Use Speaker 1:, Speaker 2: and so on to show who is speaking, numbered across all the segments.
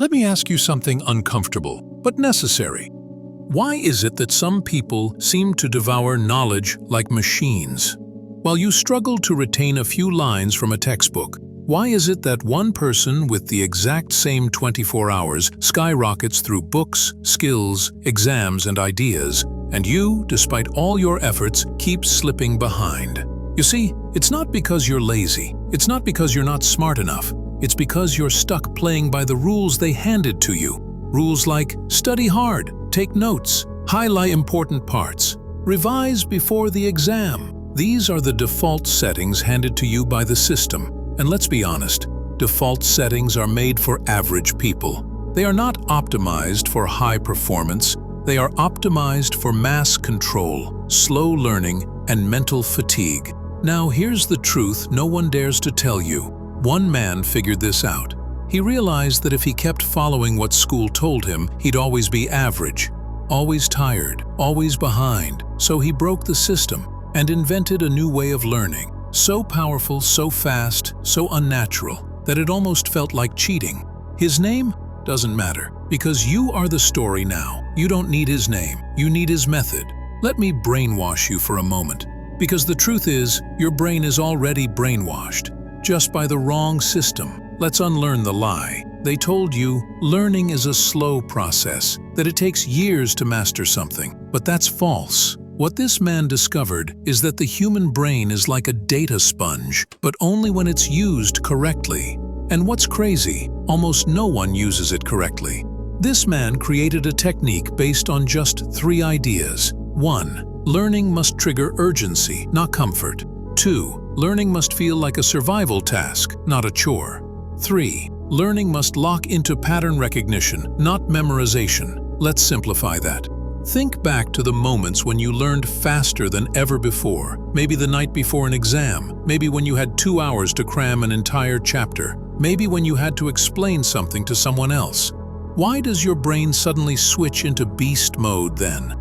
Speaker 1: Let me ask you something uncomfortable, but necessary. Why is it that some people seem to devour knowledge like machines? While you struggle to retain a few lines from a textbook, why is it that one person with the exact same 24 hours skyrockets through books, skills, exams, and ideas, and you, despite all your efforts, keep slipping behind? You see, it's not because you're lazy. It's not because you're not smart enough. It's because you're stuck playing by the rules they handed to you. Rules like study hard, take notes, highlight important parts, revise before the exam. These are the default settings handed to you by the system. And let's be honest, default settings are made for average people. They are not optimized for high performance. They are optimized for mass control, slow learning, and mental fatigue. Now here's the truth no one dares to tell you. One man figured this out. He realized that if he kept following what school told him, he'd always be average, always tired, always behind. So he broke the system and invented a new way of learning. So powerful, so fast, so unnatural, that it almost felt like cheating. His name doesn't matter, because you are the story now. You don't need his name, you need his method. Let me brainwash you for a moment, because the truth is, your brain is already brainwashed, just by the wrong system. Let's unlearn the lie. They told you learning is a slow process, that it takes years to master something, but that's false. What this man discovered is that the human brain is like a data sponge, but only when it's used correctly. And what's crazy, almost no one uses it correctly. This man created a technique based on just 3 ideas. 1. Learning must trigger urgency, not comfort. 2. Learning must feel like a survival task, not a chore. 3. Learning must lock into pattern recognition, not memorization. Let's simplify that. Think back to the moments when you learned faster than ever before. Maybe the night before an exam. Maybe when you had 2 hours to cram an entire chapter. Maybe when you had to explain something to someone else. Why does your brain suddenly switch into beast mode then?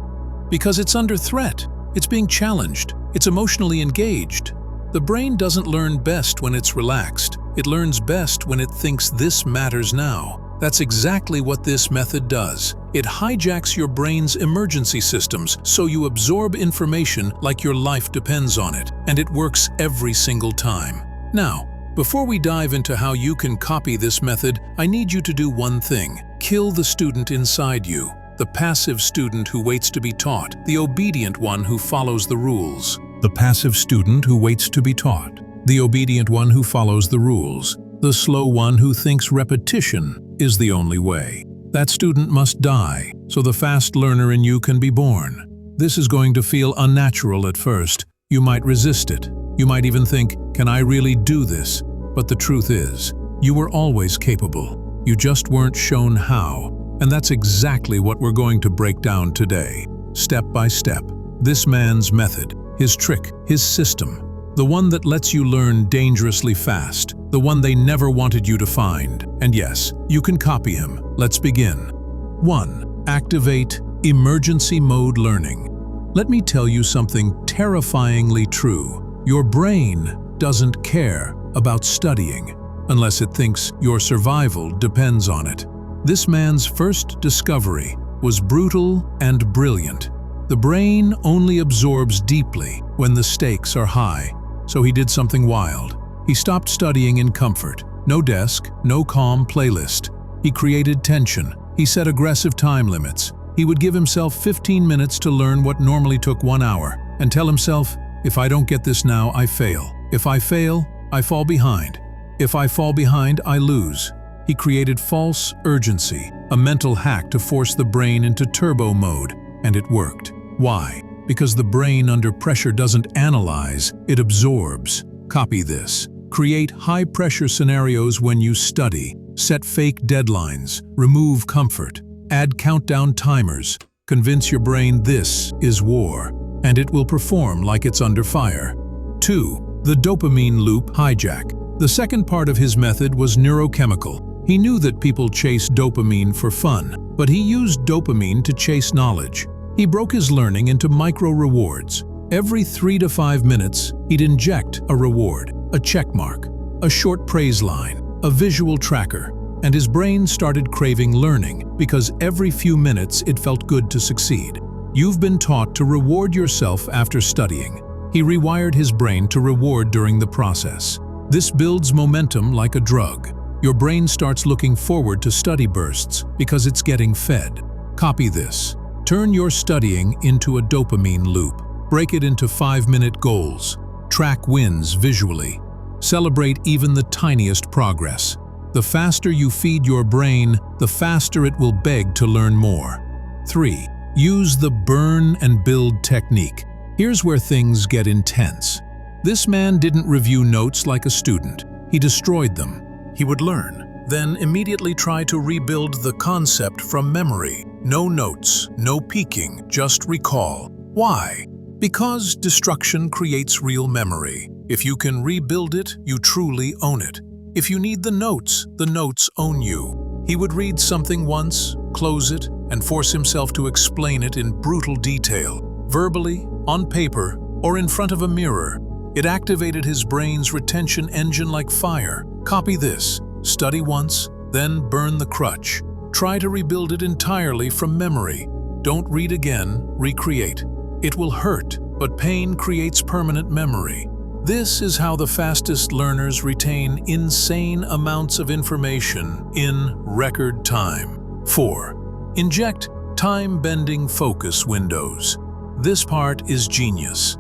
Speaker 1: Because it's under threat. It's being challenged. It's emotionally engaged. The brain doesn't learn best when it's relaxed. It learns best when it thinks this matters now. That's exactly what this method does. It hijacks your brain's emergency systems so you absorb information like your life depends on it, and it works every single time. Now, before we dive into how you can copy this method, I need you to do one thing. Kill the student inside you, the passive student who waits to be taught, the obedient one who follows the rules. The passive student who waits to be taught, the obedient one who follows the rules, the slow one who thinks repetition is the only way. That student must die, so the fast learner in you can be born. This is going to feel unnatural at first. You might resist it. You might even think, can I really do this? But the truth is, you were always capable. You just weren't shown how. And that's exactly what we're going to break down today, step by step. This man's method, his trick, his system. The one that lets you learn dangerously fast, the one they never wanted you to find. And yes, you can copy him. Let's begin. 1. Activate emergency mode learning. Let me tell you something terrifyingly true. Your brain doesn't care about studying unless it thinks your survival depends on it. This man's first discovery was brutal and brilliant. The brain only absorbs deeply when the stakes are high. So he did something wild. He stopped studying in comfort. No desk, no calm playlist. He created tension. He set aggressive time limits. He would give himself 15 minutes to learn what normally took 1 hour, and tell himself, if I don't get this now, I fail. If I fail, I fall behind. If I fall behind, I lose. He created false urgency, a mental hack to force the brain into turbo mode, and it worked. Why? Because the brain under pressure doesn't analyze, it absorbs. Copy this. Create high-pressure scenarios when you study. Set fake deadlines. Remove comfort. Add countdown timers. Convince your brain this is war, and it will perform like it's under fire. 2. The dopamine loop hijack. The second part of his method was neurochemical. He knew that people chase dopamine for fun, but he used dopamine to chase knowledge. He broke his learning into micro-rewards. Every 3 to 5 minutes, he'd inject a reward, a check mark, a short praise line, a visual tracker. and his brain started craving learning because every few minutes it felt good to succeed. You've been taught to reward yourself after studying. He rewired his brain to reward during the process. This builds momentum like a drug. Your brain starts looking forward to study bursts because it's getting fed. Copy this. Turn your studying into a dopamine loop. Break it into 5-minute goals. Track wins visually. Celebrate even the tiniest progress. The faster you feed your brain, the faster it will beg to learn more. 3. Use the burn and build technique. Here's where things get intense. This man didn't review notes like a student. He destroyed them. He would learn, then immediately try to rebuild the concept from memory. No notes, no peeking, just recall. Why? Because destruction creates real memory. If you can rebuild it, you truly own it. If you need the notes own you. He would read something once, close it, and force himself to explain it in brutal detail, verbally, on paper, or in front of a mirror. It activated his brain's retention engine like fire. Copy this. Study once, then burn the crutch. Try to rebuild it entirely from memory. Don't read again, recreate. It will hurt, but pain creates permanent memory. This is how the fastest learners retain insane amounts of information in record time. 4. Inject time-bending focus windows. This part is genius.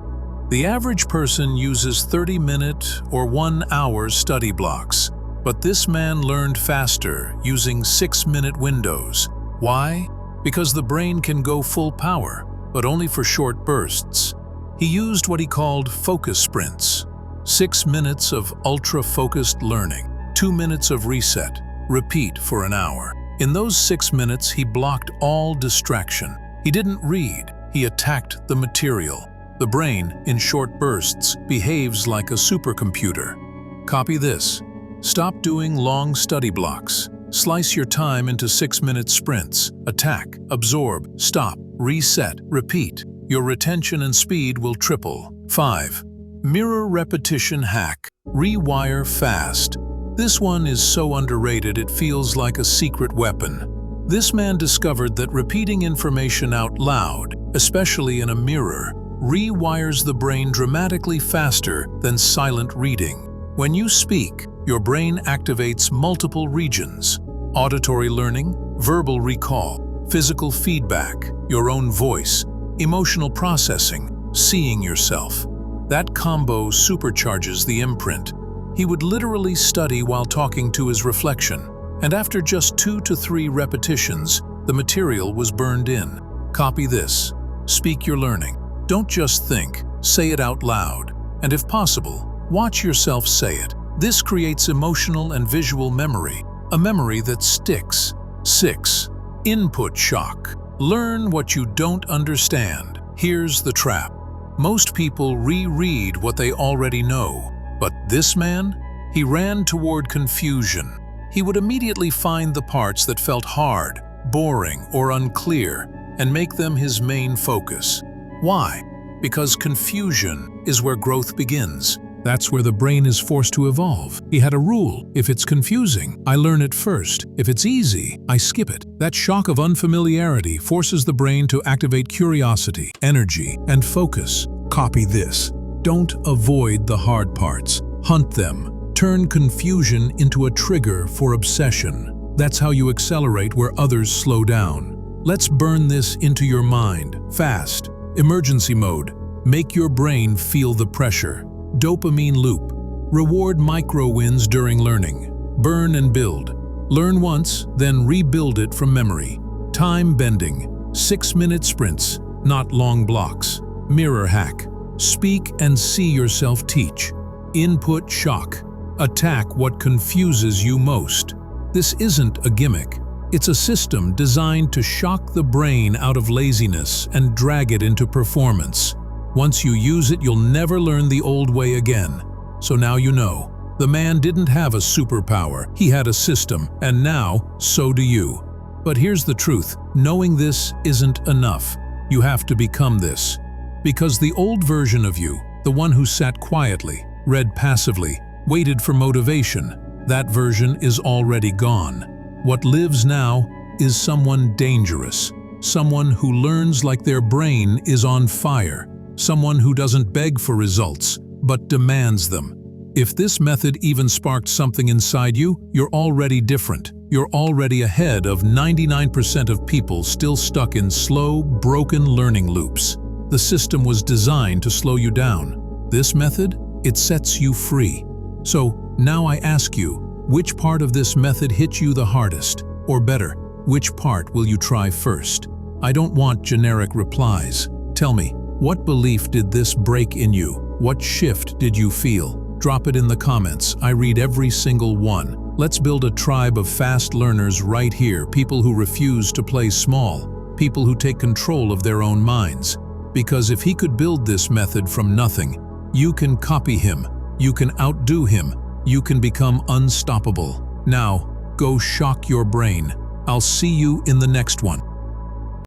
Speaker 1: The average person uses 30-minute or 1-hour study blocks, but this man learned faster using 6-minute windows. Why? Because the brain can go full power, but only for short bursts. He used what he called focus sprints. 6 minutes of ultra-focused learning, 2 minutes of reset, repeat for an hour. In those 6 minutes, he blocked all distraction. He didn't read, he attacked the material. The brain, in short bursts, behaves like a supercomputer. Copy this. Stop doing long study blocks. Slice your time into 6-minute sprints. Attack, absorb, stop, reset, repeat. Your retention and speed will triple. 5. Mirror repetition hack. Rewire Fast. This one is so underrated it feels like a secret weapon. This man discovered that repeating information out loud, especially in a mirror, rewires the brain dramatically faster than silent reading. When you speak, your brain activates multiple regions: auditory learning, verbal recall, physical feedback, your own voice, emotional processing, seeing yourself. That combo supercharges the imprint. He would literally study while talking to his reflection, and after just 2 to 3 repetitions, the material was burned in. Copy this. Speak your learning. Don't just think, say it out loud. And if possible, watch yourself say it. This creates emotional and visual memory, a memory that sticks. 6. Input shock. Learn what you don't understand. Here's the trap. Most people reread what they already know, but this man, he ran toward confusion. He would immediately find the parts that felt hard, boring, or unclear, and make them his main focus. Why? Because confusion is where growth begins. That's where the brain is forced to evolve. He had a rule: if it's confusing, I learn it first. If it's easy, I skip it. That shock of unfamiliarity forces the brain to activate curiosity, energy, and focus. Copy this. Don't avoid the hard parts. Hunt them. Turn confusion into a trigger for obsession. That's how you accelerate where others slow down. Let's burn this into your mind. Fast. Emergency mode. Make your brain feel the pressure. Dopamine loop. Reward micro wins during learning. Burn and build. Learn once, then rebuild it from memory. Time bending. 6-minute sprints, not long blocks. Mirror hack. Speak and see yourself teach. Input shock. Attack what confuses you most. This isn't a gimmick. It's a system designed to shock the brain out of laziness and drag it into performance. Once you use it, you'll never learn the old way again. So now you know. The man didn't have a superpower, he had a system, and now, so do you. But here's the truth, knowing this isn't enough. You have to become this. Because the old version of you, the one who sat quietly, read passively, waited for motivation, That version is already gone. What lives now is someone dangerous, someone who learns like their brain is on fire, someone who doesn't beg for results, but demands them. If this method even sparked something inside you, you're already different. You're already ahead of 99% of people still stuck in slow, broken learning loops. The system was designed to slow you down. This method, it sets you free. So now I ask you, which part of this method hit you the hardest? Or better, which part will you try first? I don't want generic replies. Tell me, what belief did this break in you? What shift did you feel? Drop it in the comments. I read every single one. Let's build a tribe of fast learners right here, people who refuse to play small, people who take control of their own minds. Because if he could build this method from nothing, you can copy him, you can outdo him, you can become unstoppable. Now, go shock your brain. I'll see you in the next one.